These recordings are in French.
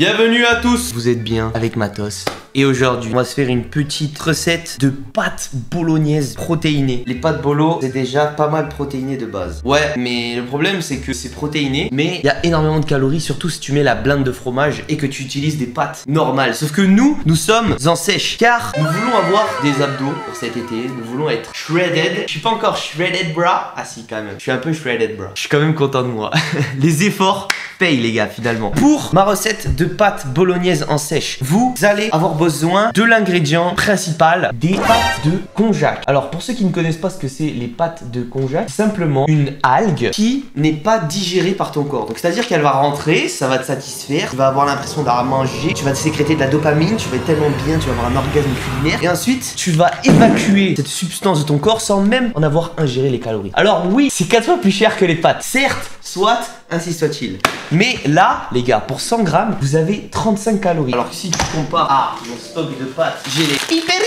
Bienvenue à tous. Vous êtes bien avec Matos. Et aujourd'hui, on va se faire une petite recette de pâtes bolognaises protéinées. Les pâtes bolo, c'est déjà pas mal protéiné de base. Ouais, mais le problème, c'est que c'est protéiné, mais il y a énormément de calories, surtout si tu mets la blinde de fromage et que tu utilises des pâtes normales. Sauf que nous sommes en sèche, car nous voulons avoir des abdos pour cet été. Nous voulons être shredded. Je suis pas encore shredded, bra. Ah si, quand même. Je suis un peu shredded, bra. Je suis quand même content de moi. Les efforts payent, les gars, finalement. Pour ma recette de pâtes bolognaises en sèche, vous allez avoir besoin de l'ingrédient principal, des pâtes de konjac. Alors pour ceux qui ne connaissent pas ce que c'est les pâtes de konjac, c'est simplement une algue qui n'est pas digérée par ton corps. Donc c'est à dire qu'elle va rentrer, ça va te satisfaire, tu vas avoir l'impression d'avoir mangé, tu vas te sécréter de la dopamine, tu vas être tellement bien, tu vas avoir un orgasme culinaire, et ensuite tu vas évacuer cette substance de ton corps sans même en avoir ingéré les calories. Alors oui, c'est 4 fois plus cher que les pâtes, certes, soit, ainsi soit-il. Mais là, les gars, pour 100 grammes, vous avez 35 calories. Alors que si tu compares à mon stock de pâtes, j'ai les piperiate.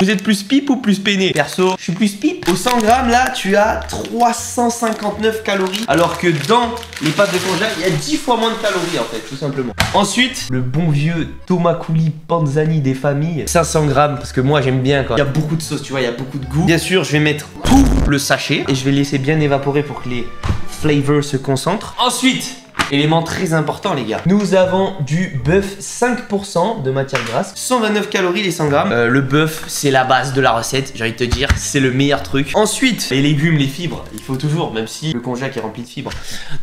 Vous êtes plus pipe ou plus peiné? Perso, je suis plus pipe. Au 100 grammes, là, tu as 359 calories. Alors que dans les pâtes de konjac, il y a 10 fois moins de calories, en fait, tout simplement. Ensuite, le bon vieux Tomakuli Panzani des familles, 500 grammes, parce que moi, j'aime bien quand il y a beaucoup de sauce, tu vois, il y a beaucoup de goût. Bien sûr, je vais mettre tout le sachet et je vais laisser bien évaporer pour que les flavors se concentrent. Ensuite, élément très important, les gars, nous avons du bœuf 5% de matière grasse, 129 calories les 100 grammes. Le bœuf, c'est la base de la recette, j'ai envie de te dire, c'est le meilleur truc. Ensuite, les légumes, les fibres, il faut toujours, même si le konjac est rempli de fibres.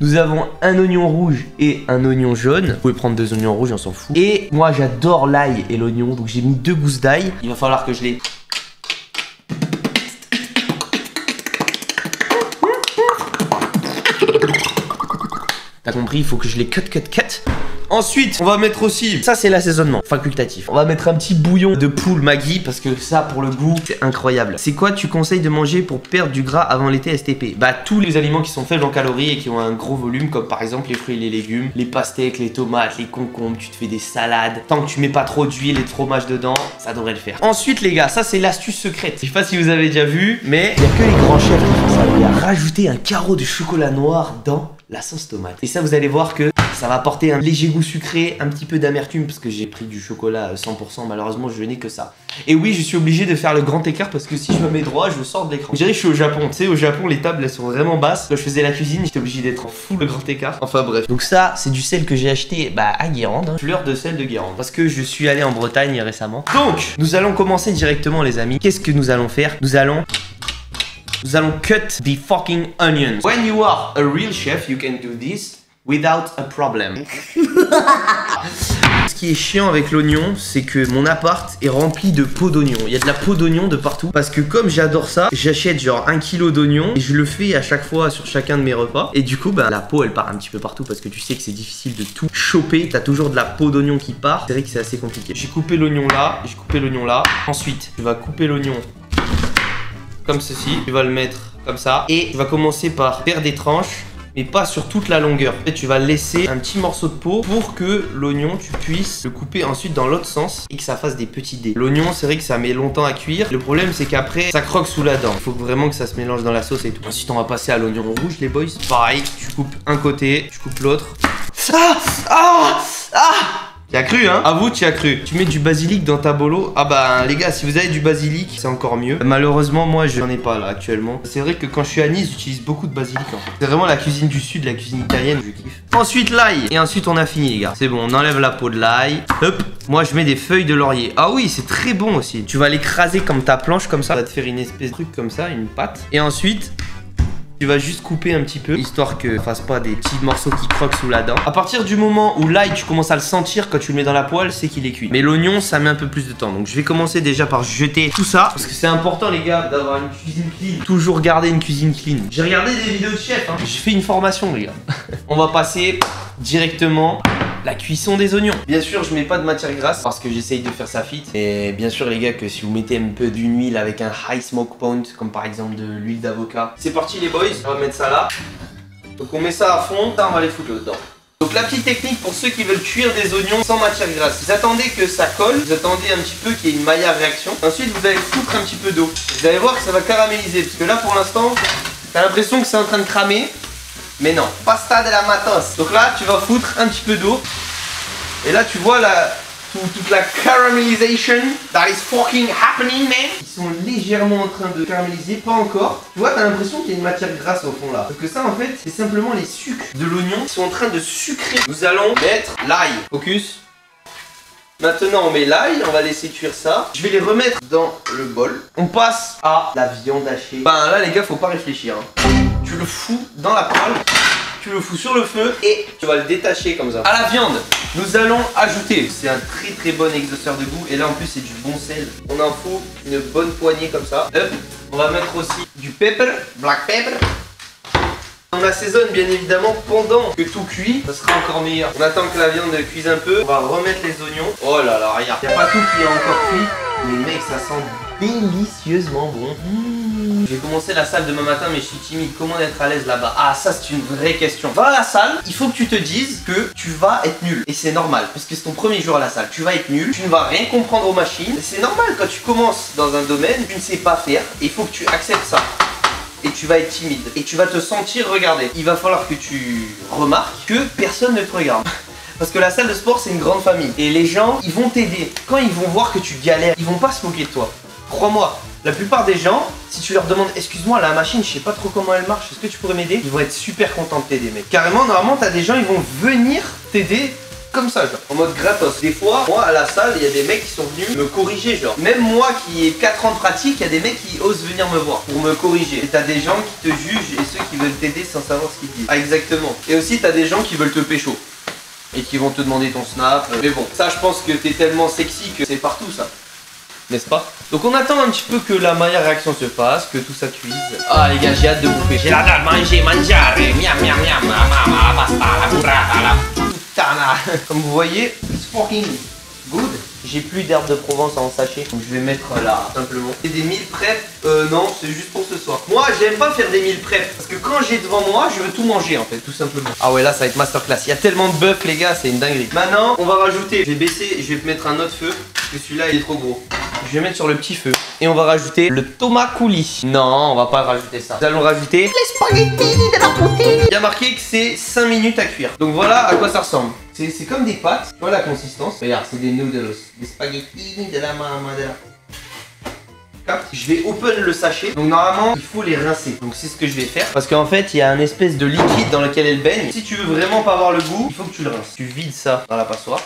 Nous avons un oignon rouge et un oignon jaune. Vous pouvez prendre 2 oignons rouges, on s'en fout. Et moi, j'adore l'ail et l'oignon, donc j'ai mis 2 gousses d'ail. Il va falloir que je les... T'as compris, il faut que je les cut. Ensuite, on va mettre aussi, ça c'est l'assaisonnement facultatif. On va mettre un petit bouillon de poule Maggi parce que ça, pour le goût, c'est incroyable. C'est quoi tu conseilles de manger pour perdre du gras avant l'été STP? Bah tous les aliments qui sont faibles en calories et qui ont un gros volume, comme par exemple les fruits et les légumes, les pastèques, les tomates, les concombres, tu te fais des salades. Tant que tu mets pas trop d'huile et de fromage dedans, ça devrait le faire. Ensuite les gars, ça c'est l'astuce secrète. Je sais pas si vous avez déjà vu, mais il y a que les grands chefs qui font ça. Il y a rajouter un carreau de chocolat noir dans la sauce tomate. Et ça, vous allez voir que ça va apporter un léger goût sucré, un petit peu d'amertume parce que j'ai pris du chocolat 100%. Malheureusement, je n'ai que ça. Et oui, je suis obligé de faire le grand écart parce que si je me mets droit, je sors de l'écran. Je dirais que je suis au Japon. Tu sais, au Japon, les tables, elles sont vraiment basses. Quand je faisais la cuisine, j'étais obligé d'être en full le grand écart. Enfin bref. Donc ça, c'est du sel que j'ai acheté à Guérande. Fleur de sel de Guérande. Parce que je suis allé en Bretagne récemment. Donc, nous allons commencer directement, les amis. Qu'est-ce que nous allons faire? Nous allons cut the fucking onions. When you are a real chef, you can do this without a problem. Ce qui est chiant avec l'oignon, c'est que mon appart est rempli de peau d'oignon. Il y a de la peau d'oignon de partout. Parce que comme j'adore ça, j'achète genre 1 kg d'oignon et je le fais à chaque fois sur chacun de mes repas. Et du coup, la peau, elle part un petit peu partout parce que tu sais que c'est difficile de tout choper. T'as toujours de la peau d'oignon qui part. C'est vrai que c'est assez compliqué. J'ai coupé l'oignon là, j'ai coupé l'oignon là. Ensuite, tu vas couper l'oignon comme ceci, tu vas le mettre comme ça et tu vas commencer par faire des tranches mais pas sur toute la longueur. Et tu vas laisser un petit morceau de peau pour que l'oignon tu puisses le couper ensuite dans l'autre sens et que ça fasse des petits dés. L'oignon, c'est vrai que ça met longtemps à cuire. Le problème c'est qu'après ça croque sous la dent. Il faut vraiment que ça se mélange dans la sauce et tout. Ensuite on va passer à l'oignon rouge les boys. Pareil, tu coupes un côté, tu coupes l'autre. Tu as cru, hein? Avoue, tu as cru. Tu mets du basilic dans ta bolo. Ah bah les gars, si vous avez du basilic, c'est encore mieux. Malheureusement, moi, je n'en ai pas là actuellement. C'est vrai que quand je suis à Nice, j'utilise beaucoup de basilic en fait. C'est vraiment la cuisine du sud, la cuisine italienne, je kiffe. Ensuite, l'ail. Et ensuite, on a fini les gars. C'est bon, on enlève la peau de l'ail. Hop. Moi, je mets des feuilles de laurier. Ah oui, c'est très bon aussi. Tu vas l'écraser comme ta planche, comme ça. Ça va te faire une espèce de truc comme ça, une pâte. Et ensuite... tu vas juste couper un petit peu, histoire que ça fasse pas des petits morceaux qui croquent sous la dent. À partir du moment où l'ail, tu commences à le sentir quand tu le mets dans la poêle, c'est qu'il est cuit. Mais l'oignon, ça met un peu plus de temps. Donc je vais commencer déjà par jeter tout ça. Parce que c'est important, les gars, d'avoir une cuisine clean. Toujours garder une cuisine clean. J'ai regardé des vidéos de chef, hein. J'ai fait une formation, les gars. On va passer directement la cuisson des oignons. Bien sûr, je mets pas de matière grasse parce que j'essaye de faire ça fit. Et bien sûr, les gars, que si vous mettez un peu d'une huile avec un high smoke point, comme par exemple de l'huile d'avocat. C'est parti, les boys. On va mettre ça là. Donc on met ça à fond. Ça, on va les foutre là-dedans. Donc la petite technique pour ceux qui veulent cuire des oignons sans matière grasse. Vous attendez que ça colle. Vous attendez un petit peu qu'il y ait une Maillard réaction. Ensuite, vous allez foutre un petit peu d'eau. Vous allez voir que ça va caraméliser. Parce que là, pour l'instant, t'as l'impression que c'est en train de cramer. Mais non, pasta de la matos. Donc là, tu vas foutre un petit peu d'eau. Et là tu vois toute la caramélisation that is fucking happening, man. Ils sont légèrement en train de caraméliser, pas encore. Tu vois, t'as l'impression qu'il y a une matière grasse au fond là. Parce que ça en fait, c'est simplement les sucres de l'oignon qui sont en train de sucrer. Nous allons mettre l'ail. Focus. Maintenant on met l'ail, on va laisser cuire ça. Je vais les remettre dans le bol. On passe à la viande hachée. Ben là les gars, faut pas réfléchir. Hein. Tu le fous dans la poêle. Tu le fous sur le feu et tu vas le détacher comme ça. À la viande, nous allons ajouter, c'est un très bon exhausteur de goût. Et là en plus c'est du bon sel. On en fout une bonne poignée comme ça. Hop. On va mettre aussi du pepper, black pepper. On assaisonne bien évidemment pendant que tout cuit, ça sera encore meilleur. On attend que la viande cuise un peu. On va remettre les oignons. Oh là là, regarde. Il n'y a pas tout qui est encore cuit. Mais mec, ça sent délicieusement bon. J'ai commencé la salle demain matin mais je suis timide. Comment être à l'aise là-bas? Ah, ça c'est une vraie question. Va à la salle, il faut que tu te dises que tu vas être nul. Et c'est normal parce que c'est ton premier jour à la salle. Tu vas être nul, tu ne vas rien comprendre aux machines. C'est normal quand tu commences dans un domaine, tu ne sais pas faire. Et il faut que tu acceptes ça. Et tu vas être timide. Et tu vas te sentir regardé. Il va falloir que tu remarques que personne ne te regarde. Parce que la salle de sport c'est une grande famille. Et les gens, ils vont t'aider. Quand ils vont voir que tu galères, ils vont pas se moquer de toi. Crois-moi, la plupart des gens, si tu leur demandes excuse-moi la machine, je sais pas trop comment elle marche, est-ce que tu pourrais m'aider? Ils vont être super contents de t'aider mec. Carrément, normalement t'as des gens, ils vont venir t'aider comme ça genre, en mode gratos. Des fois, moi à la salle, il y a des mecs qui sont venus me corriger genre. Même moi qui ai 4 ans de pratique, il y a des mecs qui osent venir me voir pour me corriger. Et t'as des gens qui te jugent et ceux qui veulent t'aider sans savoir ce qu'ils disent. Ah exactement. Et aussi t'as des gens qui veulent te pécho. Et qui vont te demander ton snap. Mais bon, ça je pense que t'es tellement sexy que c'est partout ça. N'est-ce pas? Donc on attend un petit peu que la meilleure réaction se fasse, que tout ça cuise. Ah les gars, j'ai hâte de bouffer. J'ai la dalle, manger, mangiare, miam miam miam, la pasta, la burrata, la puttana. Comme vous voyez, it's fucking good. J'ai plus d'herbes de Provence en sachet, donc je vais mettre là, simplement. C'est des meal prep, non, c'est juste pour ce soir. Moi, j'aime pas faire des meal prep, parce que quand j'ai devant moi, je veux tout manger en fait, tout simplement. Ah ouais, là, ça va être masterclass. Il y a tellement de bœuf, les gars, c'est une dinguerie. Maintenant, on va rajouter, je vais baisser, je vais mettre un autre feu, parce que celui-là, il est trop gros. Je vais mettre sur le petit feu. Et on va rajouter le tomate coulis. Non, on va pas rajouter ça. Nous allons rajouter les spaghettis de la protéine. Il y a marqué que c'est 5 minutes à cuire. Donc voilà à quoi ça ressemble. C'est comme des pâtes. Voilà la consistance. Regarde, c'est des noodles. Des spaghettis de la maman de la... Je vais open le sachet. Donc normalement, il faut les rincer. Donc c'est ce que je vais faire. Parce qu'en fait, il y a un espèce de liquide dans lequel elle baigne. Si tu veux vraiment pas avoir le goût, il faut que tu le rinces. Tu vides ça dans la passoire.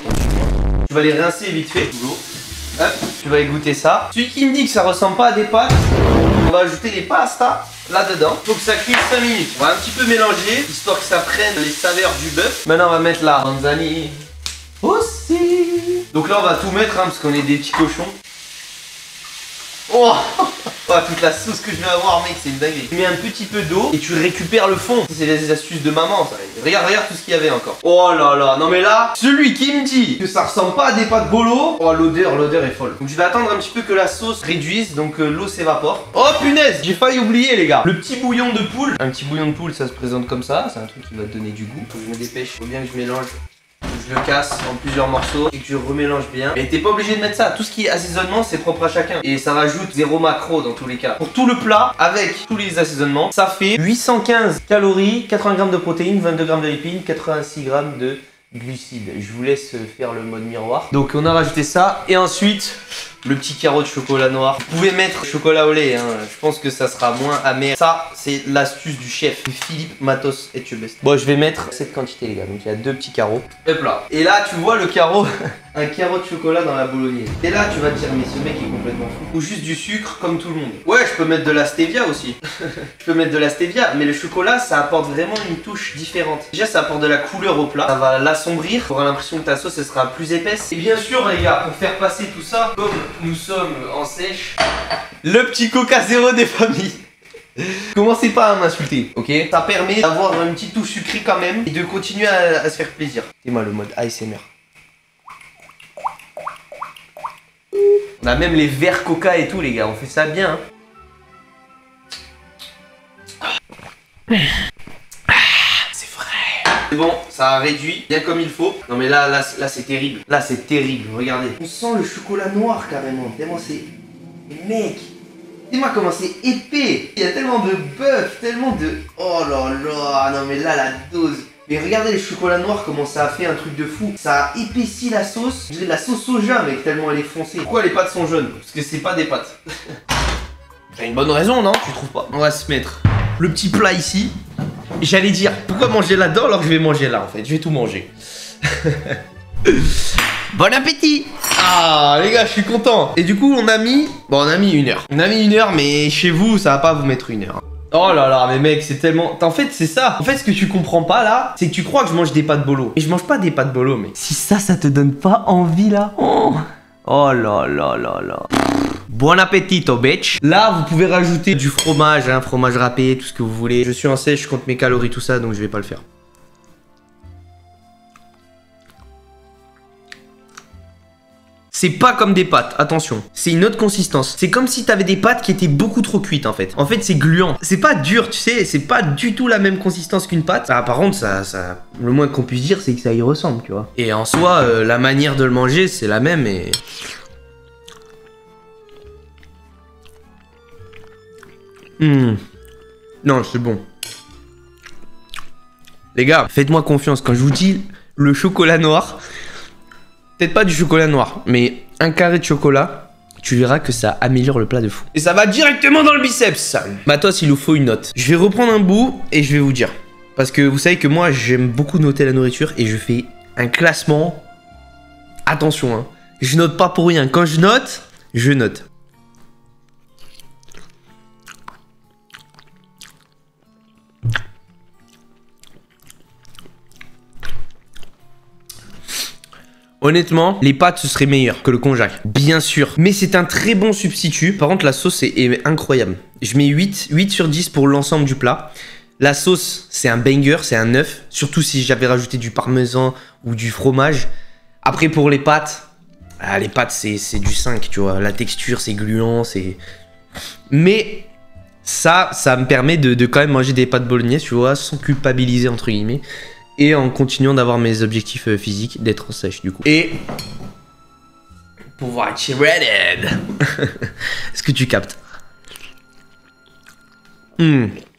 Tu vas les rincer vite fait. Hop, tu vas égoutter ça. Celui qui me dit que ça ressemble pas à des pâtes, on va ajouter les pastas là-dedans. Faut que ça cuise 5 minutes. On va un petit peu mélanger, histoire que ça prenne les saveurs du bœuf. Maintenant, on va mettre la manzani aussi. Donc là, on va tout mettre, hein, parce qu'on est des petits cochons. Oh, toute la sauce que je vais avoir, mec, c'est une dinguerie. Tu mets un petit peu d'eau et tu récupères le fond. C'est les astuces de maman, ça. Regarde tout ce qu'il y avait encore. Oh là là, non mais là, celui qui me dit que ça ressemble pas à des pâtes bolo, oh l'odeur est folle. Donc je vais attendre un petit peu que la sauce réduise, donc l'eau s'évapore. Oh punaise, j'ai failli oublier les gars. Le petit bouillon de poule. Un petit bouillon de poule, ça se présente comme ça. C'est un truc qui va te donner du goût. Faut que je me dépêche, faut bien que je mélange. Je le casse en plusieurs morceaux et que je remélange bien. Mais t'es pas obligé de mettre ça. Tout ce qui est assaisonnement, c'est propre à chacun. Et ça rajoute 0 macro dans tous les cas. Pour tout le plat, avec tous les assaisonnements, ça fait 815 calories, 80 grammes de protéines, 22 grammes de lipines, 86 grammes de glucides. Je vous laisse faire le mode miroir. Donc on a rajouté ça. Et ensuite, le petit carreau de chocolat noir. Vous pouvez mettre chocolat au lait, hein. Je pense que ça sera moins amer. Ça, c'est l'astuce du chef, Philippe Matos et Etchebest. Bon, je vais mettre cette quantité, les gars. Donc il y a 2 petits carreaux. Hop là. Et là, tu vois le carreau, un carreau de chocolat dans la bolognaise. Et là, tu vas te dire, mais ce mec est complètement fou. Ou juste du sucre, comme tout le monde. Ouais, je peux mettre de la stevia aussi. Je peux mettre de la stevia, mais le chocolat, ça apporte vraiment une touche différente. Déjà, ça apporte de la couleur au plat. Ça va l'assombrir. Tu auras l'impression que ta sauce, elle sera plus épaisse. Et bien sûr, les gars, pour faire passer tout ça, comme nous sommes en sèche, le petit Coca Zéro des familles. Commencez pas à m'insulter, ok? Ça permet d'avoir une petite touche sucrée quand même et de continuer à se faire plaisir. C'est moi le mode ASMR. On a même les verres Coca et tout, les gars. On fait ça bien, hein? C'est vrai. C'est bon, ça a réduit bien comme il faut. Non mais là c'est terrible. Là c'est terrible, regardez. On sent le chocolat noir carrément. Tellement c'est... Mec, dis-moi comment c'est épais. Il y a tellement de bœuf, tellement de... Oh là là, non mais là la dose. Mais regardez les chocolats noirs, comment ça a fait un truc de fou. Ça a épaissi la sauce. J'ai de la sauce soja, mec, tellement elle est foncée. Pourquoi les pâtes sont jaunes? Parce que c'est pas des pâtes. T'as une bonne raison, non? Tu trouves pas? On va se mettre le petit plat ici. J'allais dire, pourquoi manger là-dedans alors que je vais manger là, en fait. Je vais tout manger. Bon appétit! Ah, les gars, je suis content. Et du coup, on a mis 1 heure. On a mis 1 heure, mais chez vous, ça va pas vous mettre 1 heure. Oh là là, mais mec, c'est tellement... En fait, c'est ça. En fait, ce que tu comprends pas, là, c'est que tu crois que je mange des pâtes bolo. Mais je mange pas des pâtes bolo, mec. Si ça te donne pas envie, là... Oh là là là là. Bon appétito, bitch. Là, vous pouvez rajouter du fromage, hein, fromage râpé, tout ce que vous voulez. Je suis en sèche, je compte mes calories, tout ça, donc je vais pas le faire. C'est pas comme des pâtes, attention. C'est une autre consistance. C'est comme si t'avais des pâtes qui étaient beaucoup trop cuites en fait. En fait, c'est gluant. C'est pas dur, tu sais. C'est pas du tout la même consistance qu'une pâte. Ah, par contre, le moins qu'on puisse dire, c'est que ça y ressemble, tu vois. Et en soi, la manière de le manger, c'est la même et... Non, c'est bon. Les gars, faites-moi confiance. Quand je vous dis le chocolat noir... Peut-être pas du chocolat noir, mais un carré de chocolat, tu verras que ça améliore le plat de fou. Et ça va directement dans le biceps. Matos, il nous faut une note. Je vais reprendre un bout et je vais vous dire. Parce que vous savez que moi, j'aime beaucoup noter la nourriture et je fais un classement. Attention, hein. Je note pas pour rien. Quand je note, je note. Honnêtement, les pâtes, ce serait meilleur que le konjac. Bien sûr. Mais c'est un très bon substitut. Par contre, la sauce est incroyable. Je mets 8 sur 10 pour l'ensemble du plat. La sauce, c'est un banger, c'est un 9. Surtout si j'avais rajouté du parmesan ou du fromage. Après, pour les pâtes, c'est du 5, tu vois. La texture, c'est gluant, c'est... Mais ça me permet de quand même manger des pâtes bolognaises, tu vois, sans culpabiliser, entre guillemets. Et en continuant d'avoir mes objectifs physiques, d'être sèche du coup. Et pouvoir être shredded. Est-ce que tu captes?